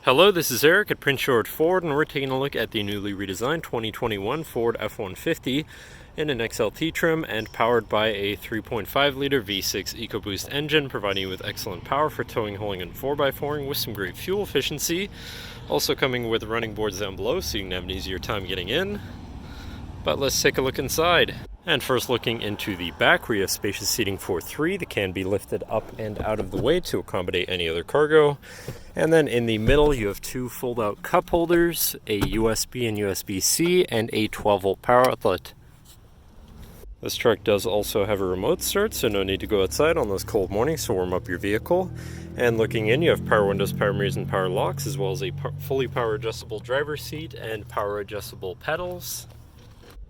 Hello, this is Eric at Prince George Ford, and we're taking a look at the newly redesigned 2021 Ford F-150 in an XLT trim and powered by a 3.5-liter V6 EcoBoost engine, providing you with excellent power for towing, hauling, and 4x4ing with some great fuel efficiency. Also coming with running boards down below so you can have an easier time getting in. But let's take a look inside. And first, looking into the back, where you have spacious seating for three that can be lifted up and out of the way to accommodate any other cargo. And then in the middle, you have two fold-out cup holders, a USB and USB-C, and a 12-volt power outlet. This truck does also have a remote start, so no need to go outside on those cold mornings to warm up your vehicle. And looking in, you have power windows, power mirrors, and power locks, as well as a fully power adjustable driver's seat and power adjustable pedals.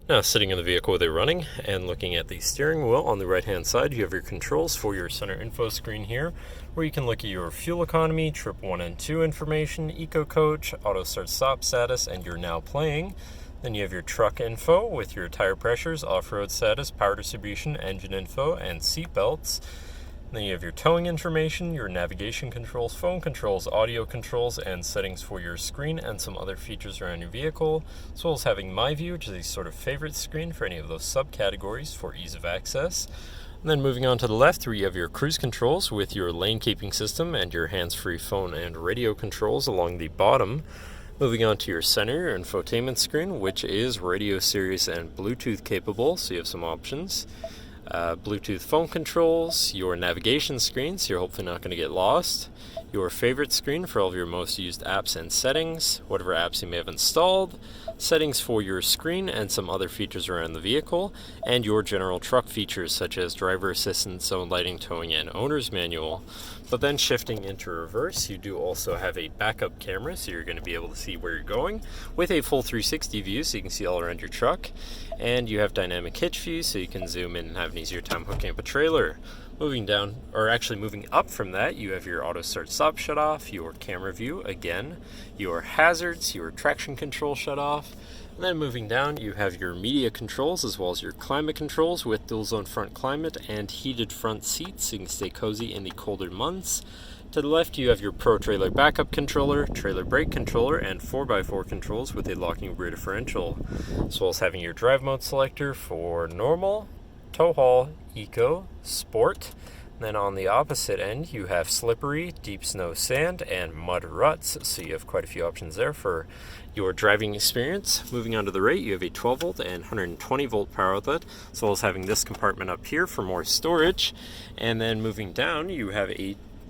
Now, sitting in the vehicle with it running and looking at the steering wheel, on the right hand side you have your controls for your center info screen here, where you can look at your fuel economy, trip 1 and 2 information, eco coach, auto start stop status, and your now playing. Then you have your truck info with your tire pressures, off-road status, power distribution, engine info, and seat belts. Then you have your towing information, your navigation controls, phone controls, audio controls, and settings for your screen, and some other features around your vehicle, as well as having My View, which is a sort of favorite screen for any of those subcategories for ease of access. And then moving on to the left, where you have your cruise controls with your lane keeping system and your hands-free phone and radio controls along the bottom. Moving on to your center, your infotainment screen, which is radio, Sirius, and Bluetooth capable, so you have some options. Bluetooth phone controls, your navigation screen, so you're hopefully not going to get lost, your favorite screen for all of your most used apps and settings, whatever apps you may have installed, settings for your screen and some other features around the vehicle, and your general truck features such as driver assistance, zone lighting, towing, and owner's manual. But then shifting into reverse, you do also have a backup camera, so you're going to be able to see where you're going with a full 360 view, so you can see all around your truck. And you have dynamic hitch view, so you can zoom in and have an easier time hooking up a trailer. Moving down, or actually moving up from that, you have your auto start stop shut off, your camera view again, your hazards, your traction control shut off. And then moving down, you have your media controls as well as your climate controls with dual zone front climate and heated front seats, so you can stay cozy in the colder months. To the left, you have your Pro Trailer backup controller, trailer brake controller, and 4x4 controls with a locking rear differential, as well as having your drive mode selector for normal, tow haul, eco, sport. Then on the opposite end, you have slippery, deep snow, sand, and mud ruts, so you have quite a few options there for your driving experience. Moving on to the right, you have a 12-volt and 120-volt power outlet, as well as having this compartment up here for more storage. And then moving down, you have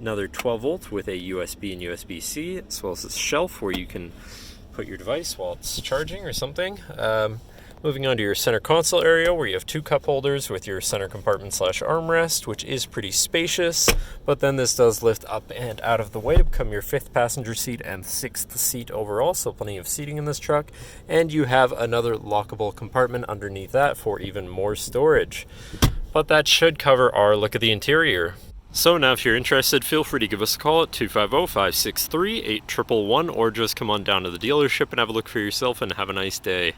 another 12-volt with a USB and USB-C, as well as a shelf where you can put your device while it's charging or something. Moving on to your center console area, where you have two cup holders with your center compartment / armrest, which is pretty spacious, but then this does lift up and out of the way to become your 5th passenger seat and 6th seat overall, so plenty of seating in this truck. And you have another lockable compartment underneath that for even more storage. But that should cover our look at the interior. So now if you're interested, feel free to give us a call at 250-563-8111, or just come on down to the dealership and have a look for yourself, and have a nice day.